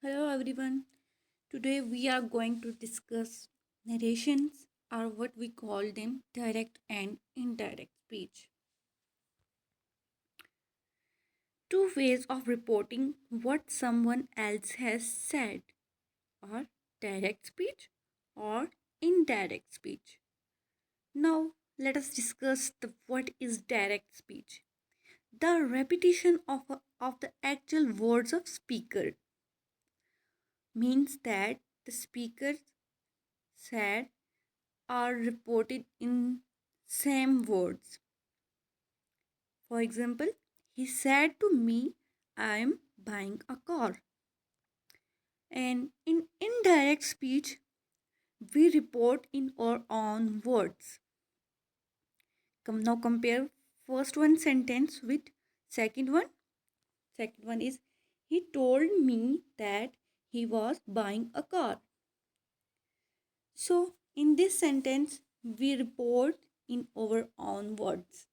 Hello everyone. Today we are going to discuss narrations, or what we call them direct and indirect speech. Two ways of reporting what someone else has said, or direct speech or indirect speech. Now let us discuss what is direct speech. The repetition of the actual words of speaker means that the speaker said are reported in same words. For example, he said to me, I am buying a car. And in indirect speech, we report in our own words. Now compare first one sentence with second one. Second one is, he told me that he was buying a car. So in this sentence, we report in our own words.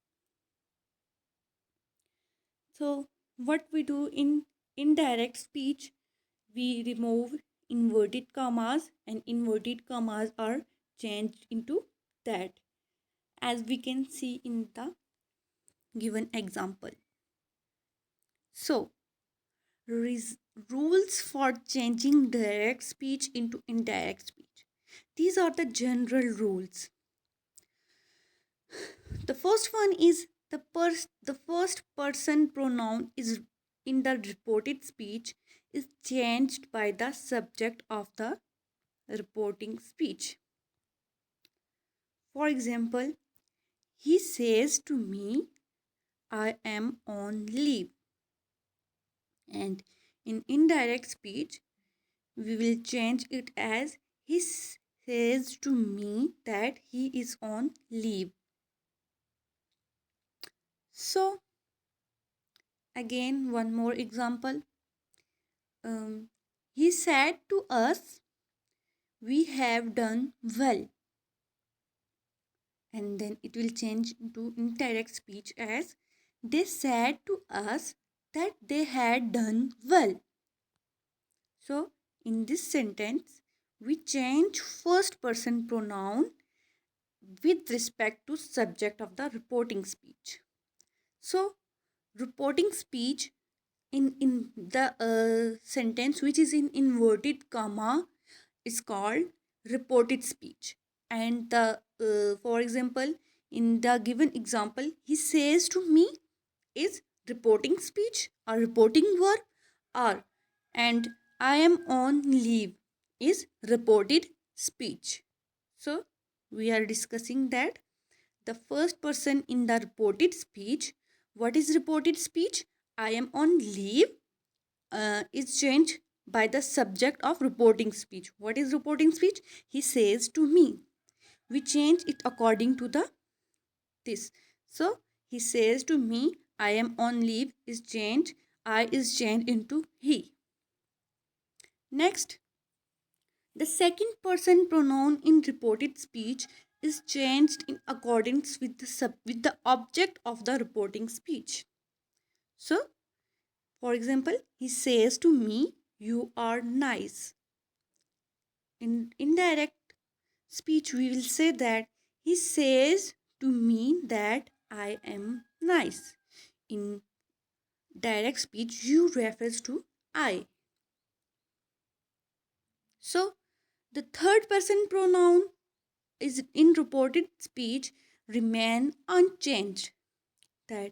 So, what we do in indirect speech, we remove inverted commas, and inverted commas are changed into that, as we can see in the given example. So, res- rules for changing direct speech into indirect speech. These are the general rules. The first one is the first person pronoun is in the reported speech is changed by the subject of the reporting speech. For example, he says to me, I am on leave. And in indirect speech, we will change it as he says to me that he is on leave. So, again, one more example. He said to us, we have done well. And then it will change to indirect speech as they said to us that they had done well. So in this sentence, we change first person pronoun with respect to subject of the reporting speech. So reporting speech in the sentence which is in inverted comma is called reported speech. And the for example, in the given example, he says to me is reporting speech or reporting verb, or and I am on leave is reported speech. So we are discussing that the first person in the reported speech, what is reported speech? I am on leave is changed by the subject of reporting speech. What is reporting speech? He says to me. We change it according to the this. So he says to me, I am on leave is changed. I is changed into he. Next, the second person pronoun in reported speech is changed in accordance with with the object of the reporting speech. So, for example, he says to me, you are nice. In indirect speech, we will say that he says to me that I am nice. In direct speech, you refers to I. So, the third person pronoun is in reported speech remain unchanged. That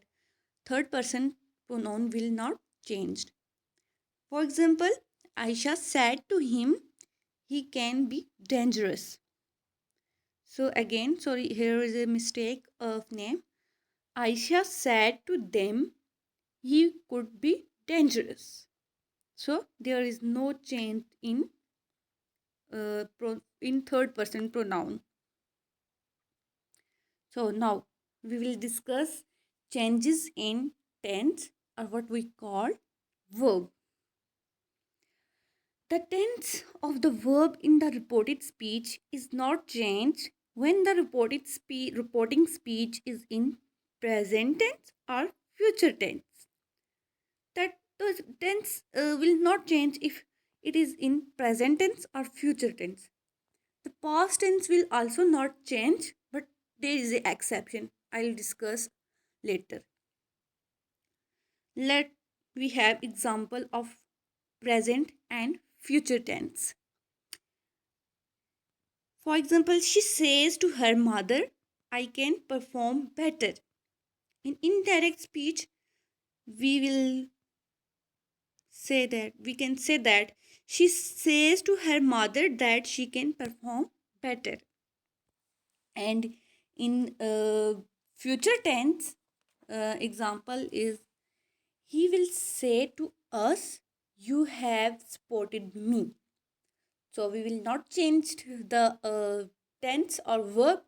third person pronoun will not change. For example, Aisha said to him, he can be dangerous. So again, sorry, here is a mistake of name. Aisha said to them, he could be dangerous. So there is no change in third person pronoun. So now we will discuss changes in tense, or what we call verb. The tense of the verb in the reported speech is not changed when the reporting speech is in present tense or future tense. That the tense will not change if it is in present tense or future tense. The past tense will also not change, but there is an exception. I'll discuss later. Let we have example of present and future tense. For example, she says to her mother, I can perform better. In indirect speech, we will say that we can say that she says to her mother that she can perform better. And in future tense, example is he will say to us, you have supported me. So we will not change the tense or verb.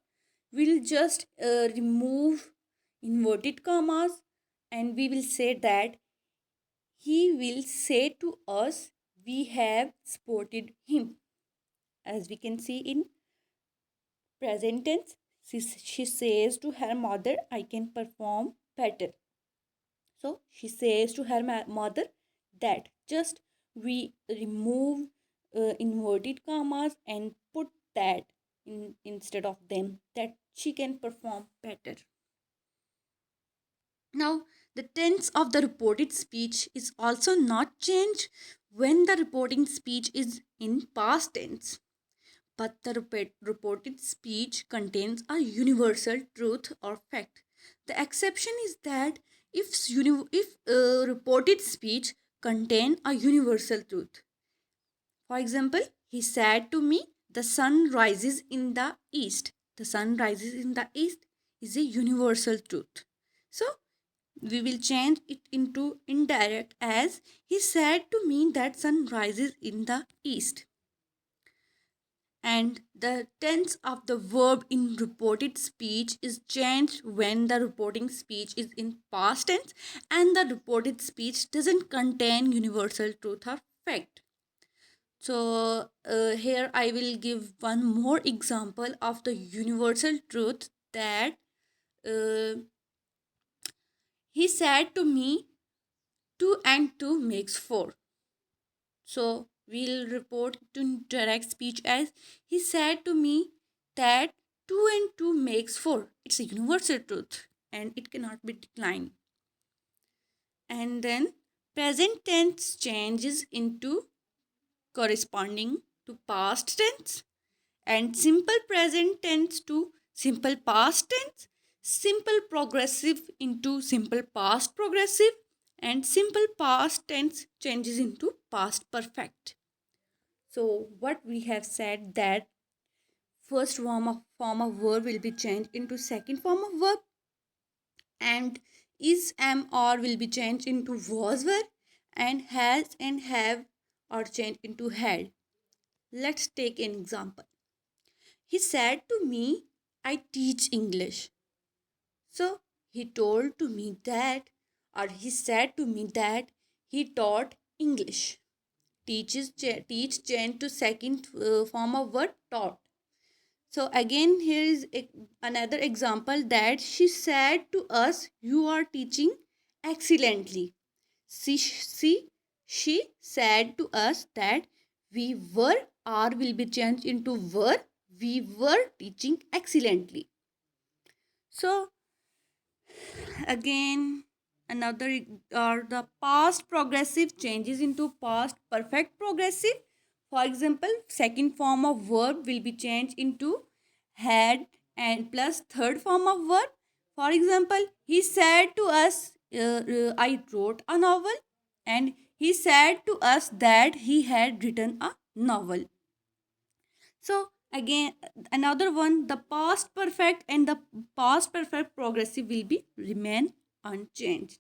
We'll just remove inverted commas and we will say that he will say to us, we have supported him. As we can see in present tense, she says to her mother, I can perform better. So she says to her mother that just we remove inverted commas and put that instead of them, that she can perform better. Now, the tense of the reported speech is also not changed when the reporting speech is in past tense. But the reported speech contains a universal truth or fact. The exception is that if reported speech contain a universal truth. For example, he said to me, the sun rises in the east. The sun rises in the east is a universal truth. So we will change it into indirect as he said to me that sun rises in the east. And the tense of the verb in reported speech is changed when the reporting speech is in past tense and the reported speech doesn't contain universal truth or fact. So here I will give one more example of the universal truth that uh, he said to me 2 and 2 makes 4. So we'll report to direct speech as he said to me that 2 and 2 makes 4. It's a universal truth and it cannot be declined. And then present tense changes into corresponding to past tense and simple present tense to simple past tense, simple progressive into simple past progressive, and simple past tense changes into past perfect. So what we have said that first form of verb will be changed into second form of verb, and is, am, or will be changed into was, were, and has and have are changed into had. Let's take an example. He said to me, I teach English. So he told to me that, or he said to me that he taught English. Teach change to second form of word taught. So again here is another example that she said to us, you are teaching excellently. She said to us that we were, or will be changed into were, we were teaching excellently. So again another or the past progressive changes into past perfect progressive. For example, second form of verb will be changed into had and plus third form of verb. For example, he said to us, I wrote a novel, and he said to us that he had written a novel. So again another one, the past perfect and the past perfect progressive will be remain unchanged.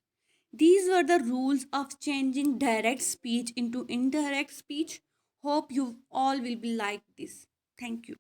These were the rules of changing direct speech into indirect speech. Hope you all will be like this. Thank you.